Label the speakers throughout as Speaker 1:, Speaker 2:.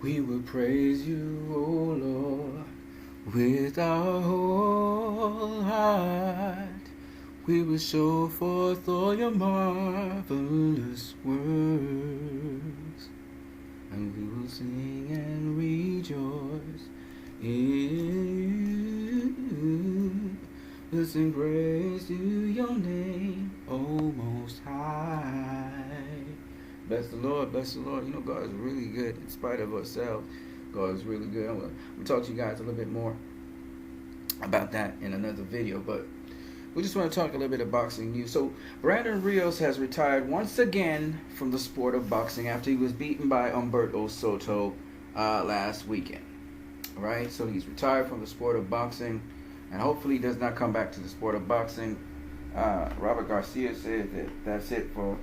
Speaker 1: We will praise you, O Lord, with our whole heart. We will show forth all your marvelous works, and we will sing and rejoice in you. We'll sing praise to your name, O Most High. Bless the Lord, bless the Lord. You know, God is really good in spite of ourselves. God is really good. I'm going to talk to you guys a little bit more about that in another video, but we just want to talk a little bit of boxing news. So Brandon Rios has retired once again from the sport of boxing after he was beaten by Humberto Soto last weekend. Right? So he's retired from the sport of boxing, and hopefully he does not come back to the sport of boxing. Robert Garcia said that that's it for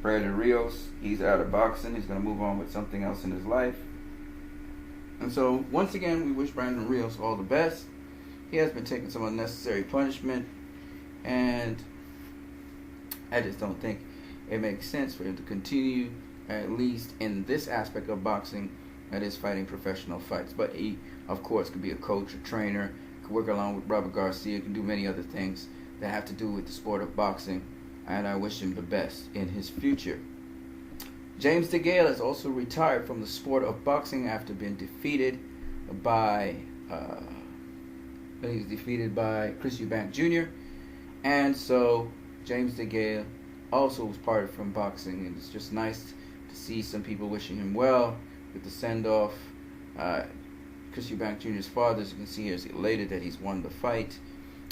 Speaker 1: Brandon Rios. He's out of boxing. He's going to move on with something else in his life. And so, once again, we wish Brandon Rios all the best. He has been taking some unnecessary punishment, and I just don't think it makes sense for him to continue, at least in this aspect of boxing, that is fighting professional fights. But he, of course, could be a coach or trainer, could work along with Robert Garcia, can do many other things that have to do with the sport of boxing, and I wish him the best in his future. James DeGale has also retired from the sport of boxing after being defeated by Chris Eubank Jr. And so James DeGale also was parted from boxing, and it's just nice to see some people wishing him well with the send-off. Chris Eubank Jr.'s father, as you can see here, is elated that he's won the fight.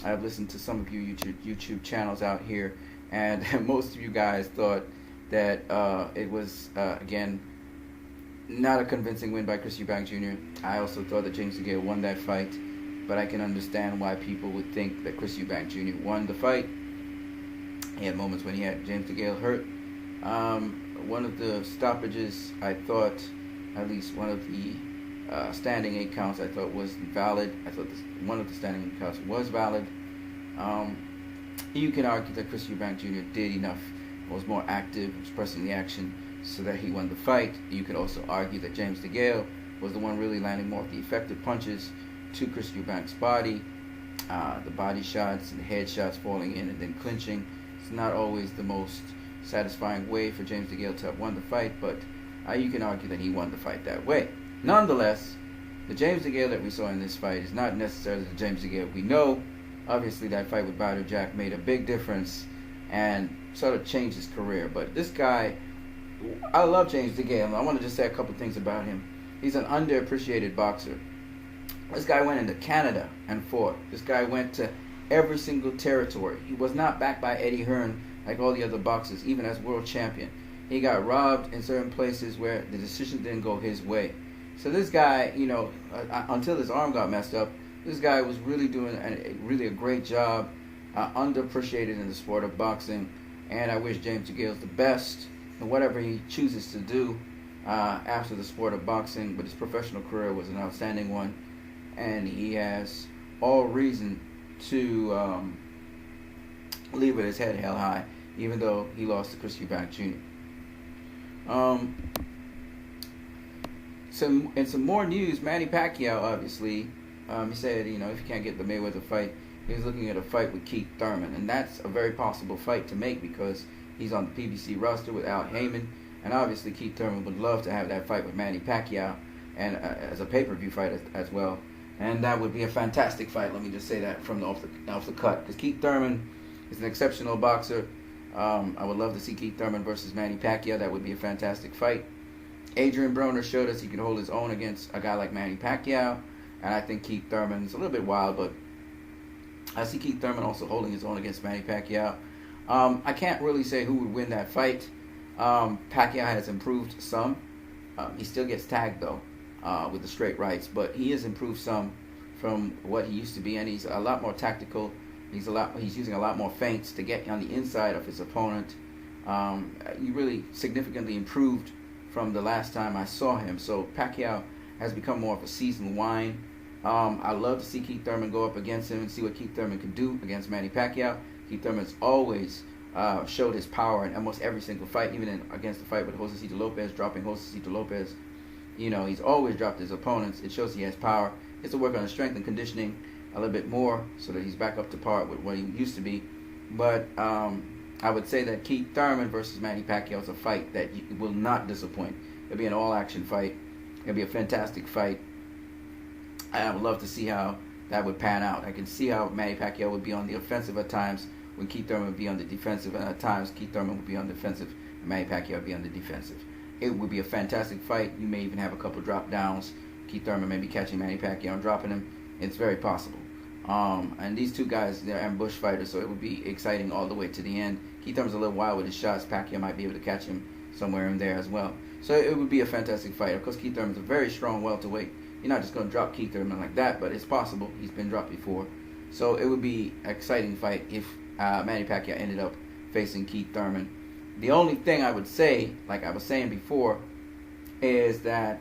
Speaker 1: I've listened to some of you YouTube channels out here, and most of you guys thought that it was, again, not a convincing win by Chris Eubank Jr. I also thought that James DeGale won that fight, but I can understand why people would think that Chris Eubank Jr. won the fight. He had moments when he had James DeGale hurt. One of the stoppages, I thought, at least one of the standing 8 counts, I thought was valid. I thought one of the standing 8 counts was valid. You can argue that Chris Eubank Jr. did enough, was more active, was pressing the action so that he won the fight. You can also argue that James DeGale was the one really landing more of the effective punches to Chris Eubank's body. The body shots and the head shots falling in and then clinching. It's not always the most satisfying way for James DeGale to have won the fight, but you can argue that he won the fight that way. Nonetheless, the James DeGale that we saw in this fight is not necessarily the James DeGale we know. Obviously, that fight with Badou Jack made a big difference and sort of changed his career. But this guy, I love James DeGale. I want to just say a couple things about him. He's an underappreciated boxer. This guy went into Canada and fought. This guy went to every single territory. He was not backed by Eddie Hearn like all the other boxers, even as world champion. He got robbed in certain places where the decision didn't go his way. So this guy, you know, until his arm got messed up, this guy was really doing a great job, underappreciated in the sport of boxing. And I wish James DeGale the best in whatever he chooses to do after the sport of boxing. But his professional career was an outstanding one, and he has all reason to leave with his head held high, even though he lost to Chris Eubank Jr. Some more news. Manny Pacquiao, obviously, he said, you know, if he can't get the Mayweather fight, he's looking at a fight with Keith Thurman, and that's a very possible fight to make because he's on the PBC roster with Al Heyman, and obviously Keith Thurman would love to have that fight with Manny Pacquiao, and as a pay-per-view fight as well, and that would be a fantastic fight. Let me just say that from off the cut, because Keith Thurman is an exceptional boxer. I would love to see Keith Thurman versus Manny Pacquiao. That would be a fantastic fight. Adrian Broner showed us he could hold his own against a guy like Manny Pacquiao, and I think Keith Thurman's a little bit wild, but I see Keith Thurman also holding his own against Manny Pacquiao. I can't really say who would win that fight. Pacquiao has improved some. He still gets tagged, though, with the straight rights, but he has improved some from what he used to be, and he's a lot more tactical. He's using a lot more feints to get on the inside of his opponent. He really significantly improved from the last time I saw him. So Pacquiao has become more of a seasoned wine. I love to see Keith Thurman go up against him and see what Keith Thurman can do against Manny Pacquiao. Keith Thurman's always showed his power in almost every single fight, even against the fight with Josecito Lopez, dropping Josecito Lopez He's always dropped his opponents. It shows he has power. He has to work on his strength and conditioning a little bit more so that he's back up to par with what he used to be. But I would say that Keith Thurman versus Manny Pacquiao is a fight that will not disappoint. It'll be an all-action fight. It'll be a fantastic fight. I would love to see how that would pan out. I can see how Manny Pacquiao would be on the offensive at times when Keith Thurman would be on the defensive, and at times Keith Thurman would be on the defensive and Manny Pacquiao would be on the defensive. It would be a fantastic fight. You may even have a couple drop downs. Keith Thurman may be catching Manny Pacquiao and dropping him. It's very possible. And these two guys, they're ambush fighters, so it would be exciting all the way to the end. Keith Thurman's a little wild with his shots. Pacquiao might be able to catch him somewhere in there as well. So it would be a fantastic fight. Of course, Keith Thurman's a very strong welterweight. You're not just going to drop Keith Thurman like that, but it's possible. He's been dropped before. So it would be an exciting fight if Manny Pacquiao ended up facing Keith Thurman. The only thing I would say, like I was saying before, is that,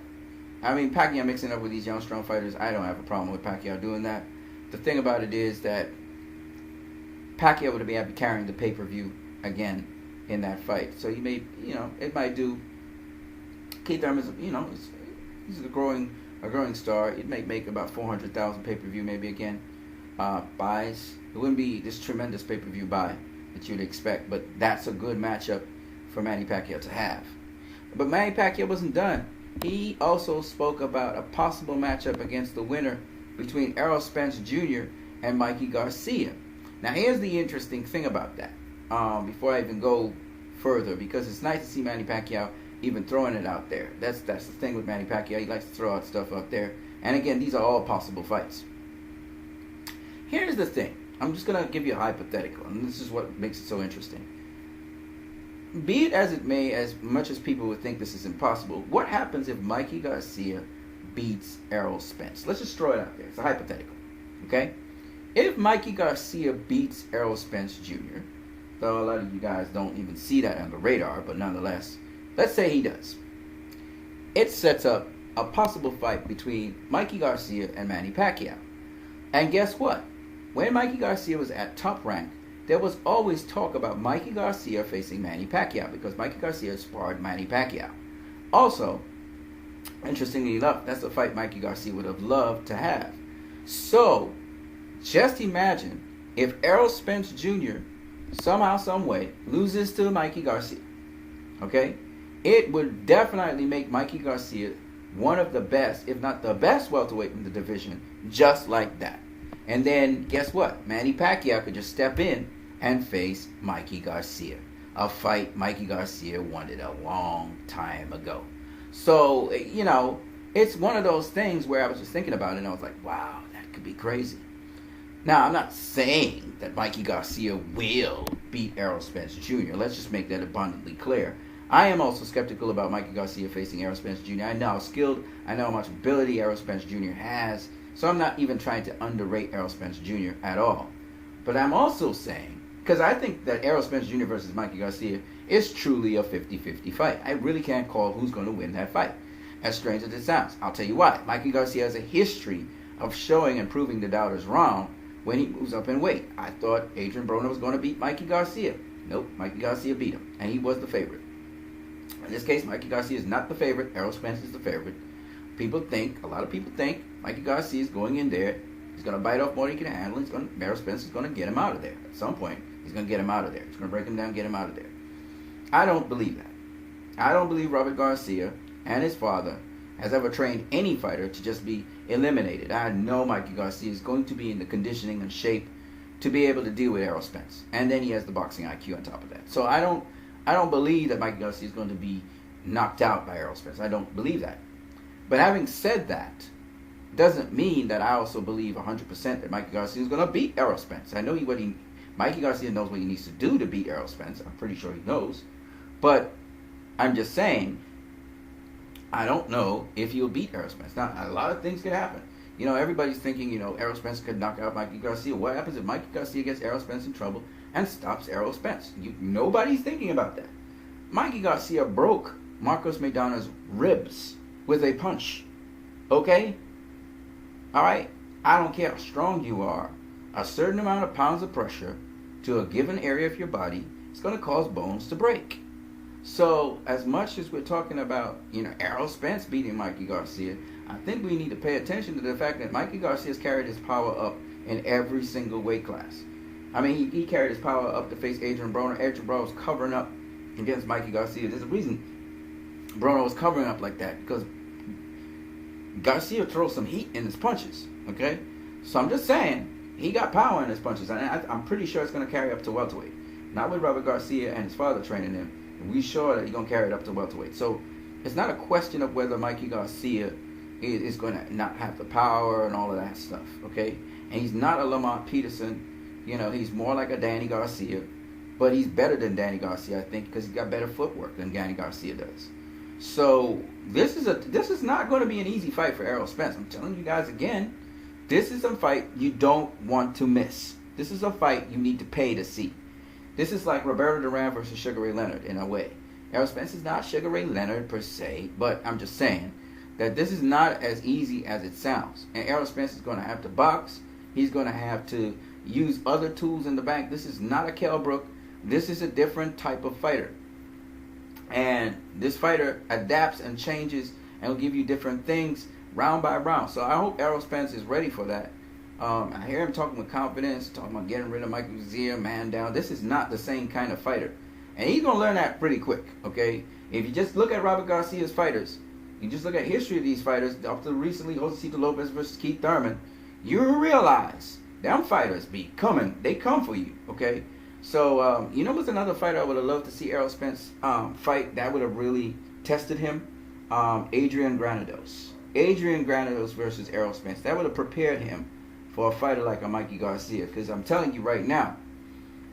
Speaker 1: Pacquiao mixing up with these young, strong fighters, I don't have a problem with Pacquiao doing that. The thing about it is that Pacquiao would be carrying the pay-per-view again in that fight. So you may, it might do. Keith Thurman's, he's a growing star. It may make about 400,000 pay-per-view maybe again. Buys. It wouldn't be this tremendous pay-per-view buy that you'd expect, but that's a good matchup for Manny Pacquiao to have. But Manny Pacquiao wasn't done. He also spoke about a possible matchup against the winner between Errol Spence Jr. and Mikey Garcia. Now, here's the interesting thing about that. Before I even go further, because it's nice to see Manny Pacquiao even throwing it out there. That's the thing with Manny Pacquiao. He likes to throw out stuff out there. And again, these are all possible fights. Here's the thing. I'm just going to give you a hypothetical, and this is what makes it so interesting. Be it as it may, as much as people would think this is impossible, what happens if Mikey Garcia beats Errol Spence? Let's just throw it out there. It's a hypothetical. Okay? If Mikey Garcia beats Errol Spence Jr., though a lot of you guys don't even see that on the radar, but nonetheless, let's say he does. It sets up a possible fight between Mikey Garcia and Manny Pacquiao. And guess what? When Mikey Garcia was at top rank, there was always talk about Mikey Garcia facing Manny Pacquiao because Mikey Garcia sparred Manny Pacquiao. Also, interestingly enough, that's a fight Mikey Garcia would have loved to have. So, just imagine if Errol Spence Jr. somehow, some way, loses to Mikey Garcia. Okay? It would definitely make Mikey Garcia one of the best, if not the best welterweight in the division, just like that. And then, guess what? Manny Pacquiao could just step in and face Mikey Garcia. A fight Mikey Garcia wanted a long time ago. So, it's one of those things where I was just thinking about it and I was like, wow, that could be crazy. Now, I'm not saying that Mikey Garcia will beat Errol Spence Jr. Let's just make that abundantly clear. I am also skeptical about Mikey Garcia facing Errol Spence Jr. I know how skilled, I know how much ability Errol Spence Jr. has. So I'm not even trying to underrate Errol Spence Jr. at all. But I'm also saying, because I think that Errol Spence Jr. versus Mikey Garcia is truly a 50-50 fight. I really can't call who's going to win that fight. As strange as it sounds. I'll tell you why. Mikey Garcia has a history of showing and proving the doubters wrong when he moves up in weight. I thought Adrian Broner was going to beat Mikey Garcia. Nope, Mikey Garcia beat him. And he was the favorite. In this case, Mikey Garcia is not the favorite. Errol Spence is the favorite. A lot of people think Mikey Garcia is going in there. He's going to bite off more than he can handle. Errol Spence is going to get him out of there. At some point, he's going to get him out of there. He's going to break him down, get him out of there. I don't believe that. I don't believe Robert Garcia and his father has ever trained any fighter to just be eliminated. I know Mikey Garcia is going to be in the conditioning and shape to be able to deal with Errol Spence. And then he has the boxing IQ on top of that. So I don't believe that Mikey Garcia is going to be knocked out by Errol Spence. I don't believe that. But having said that, doesn't mean that I also believe 100% that Mikey Garcia is going to beat Errol Spence. I know Mikey Garcia knows what he needs to do to beat Errol Spence. I'm pretty sure he knows. But I'm just saying, I don't know if he'll beat Errol Spence. Now, a lot of things could happen. Everybody's thinking, Errol Spence could knock out Mikey Garcia. What happens if Mikey Garcia gets Errol Spence in trouble and stops Errol Spence? Nobody's thinking about that. Mikey Garcia broke Marcos Maidana's ribs with a punch. Okay? Alright? I don't care how strong you are. A certain amount of pounds of pressure to a given area of your body is going to cause bones to break. So as much as we're talking about, Errol Spence beating Mikey Garcia, I think we need to pay attention to the fact that Mikey Garcia's carried his power up in every single weight class. I mean, he carried his power up to face Adrian Broner. Adrian Broner was covering up against Mikey Garcia. There's a reason Broner was covering up like that, because Garcia throws some heat in his punches, okay? So I'm just saying, he got power in his punches, and I'm pretty sure it's going to carry up to welterweight. Not with Robert Garcia and his father training him. And we sure that he's going to carry it up to welterweight. So it's not a question of whether Mikey Garcia is going to not have the power and all of that stuff, okay? And he's not a Lamont Peterson. He's more like a Danny Garcia. But he's better than Danny Garcia, I think, because he's got better footwork than Danny Garcia does. So this is not going to be an easy fight for Errol Spence. I'm telling you guys again, this is a fight you don't want to miss. This is a fight you need to pay to see. This is like Roberto Duran versus Sugar Ray Leonard in a way. Errol Spence is not Sugar Ray Leonard per se, but I'm just saying that this is not as easy as it sounds. And Errol Spence is going to have to box. He's going to have to use other tools in the bank. This is not a Kell Brook. This is a different type of fighter. And this fighter adapts and changes and will give you different things round by round. So I hope Errol Spence is ready for that. I hear him talking with confidence, talking about getting rid of Mikey Garcia, man down. This is not the same kind of fighter. And he's going to learn that pretty quick, okay? If you just look at Robert Garcia's fighters, you just look at history of these fighters, up to recently Josecito Lopez versus Keith Thurman, you realize them fighters be coming. They come for you, okay? So, what's another fighter I would have loved to see Errol Spence fight that would have really tested him? Adrian Granados. Adrian Granados versus Errol Spence. That would have prepared him for a fighter like a Mikey Garcia. Because I'm telling you right now,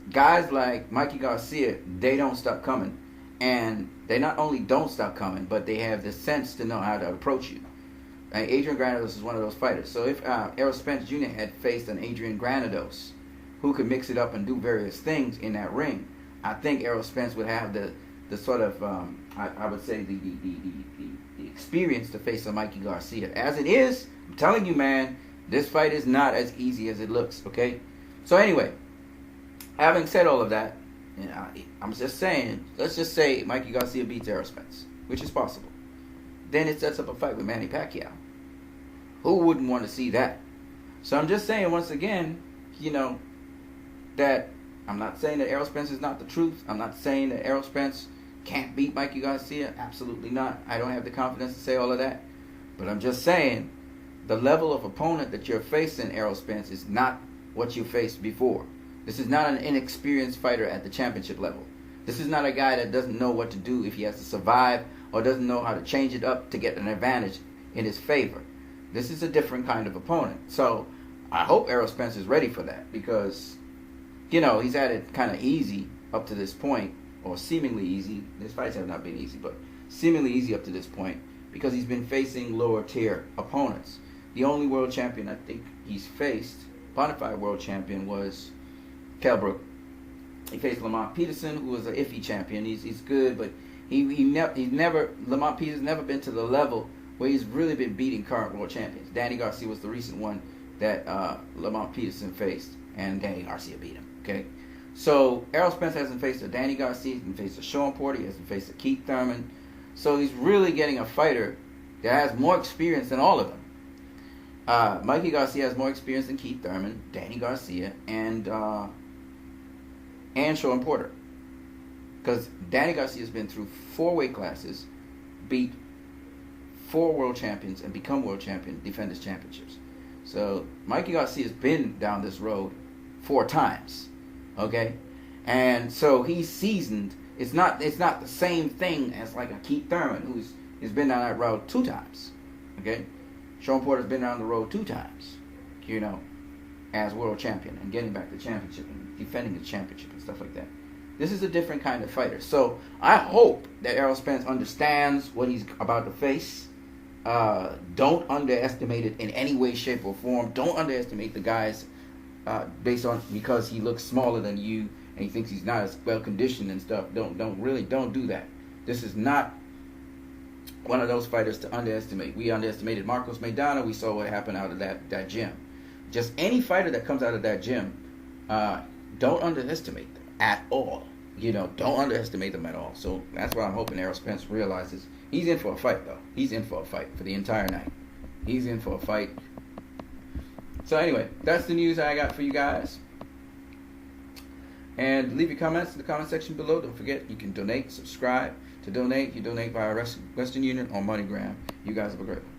Speaker 1: guys like Mikey Garcia, they don't stop coming. And they not only don't stop coming, but they have the sense to know how to approach you. And Adrian Granados is one of those fighters. So if Errol Spence Jr. had faced an Adrian Granados who could mix it up and do various things in that ring, I think Errol Spence would have the sort of, I would say, the experience to face a Mikey Garcia. As it is, I'm telling you, man, this fight is not as easy as it looks, okay? So anyway, having said all of that, I'm just saying, let's just say Mikey Garcia beats Errol Spence, which is possible. Then it sets up a fight with Manny Pacquiao. Who wouldn't want to see that? So I'm just saying, once again, that I'm not saying that Errol Spence is not the truth. I'm not saying that Errol Spence can't beat Mikey Garcia. Absolutely not. I don't have the confidence to say all of that. But I'm just saying, the level of opponent that you're facing, Errol Spence, is not what you faced before. This is not an inexperienced fighter at the championship level. This is not a guy that doesn't know what to do if he has to survive or doesn't know how to change it up to get an advantage in his favor. This is a different kind of opponent. So I hope Errol Spence is ready for that because, he's had it kind of easy up to this point, or seemingly easy. His fights have not been easy, but seemingly easy up to this point because he's been facing lower tier opponents. The only world champion I think he's faced, bona fide world champion, was Kell Brook. He faced Lamont Peterson, who was an iffy champion. He's good, but Lamont Peterson's never been to the level where he's really been beating current world champions. Danny Garcia was the recent one that Lamont Peterson faced, and Danny Garcia beat him. Okay, so Errol Spence hasn't faced a Danny Garcia, he hasn't faced a Sean Porter, he hasn't faced a Keith Thurman. So he's really getting a fighter that has more experience than all of them. Mikey Garcia has more experience than Keith Thurman, Danny Garcia, and Sean Porter. Because Danny Garcia has been through 4 weight classes, beat 4 world champions, and become world champion, defend his championships. So Mikey Garcia has been down this road 4 times. Okay? And so he's seasoned. It's not the same thing as like a Keith Thurman who's been down that road 2 times. Okay? Sean Porter's been down the road 2 times, as world champion and getting back the championship and defending the championship and stuff like that. This is a different kind of fighter. So I hope that Errol Spence understands what he's about to face. Don't underestimate it in any way, shape, or form. Don't underestimate the guys because he looks smaller than you and he thinks he's not as well conditioned and stuff. Don't do that. This is not one of those fighters to underestimate. We underestimated Marcos Maidana. We saw what happened out of that gym. Just any fighter that comes out of that gym, don't underestimate them at all. don't underestimate them at all. So that's what I'm hoping Errol Spence realizes. He's in for a fight, though. He's in for a fight for the entire night. He's in for a fight. So anyway, that's the news I got for you guys. And leave your comments in the comment section below. Don't forget, you can donate, subscribe. To donate, you donate via Western Union or MoneyGram. You guys have a great one.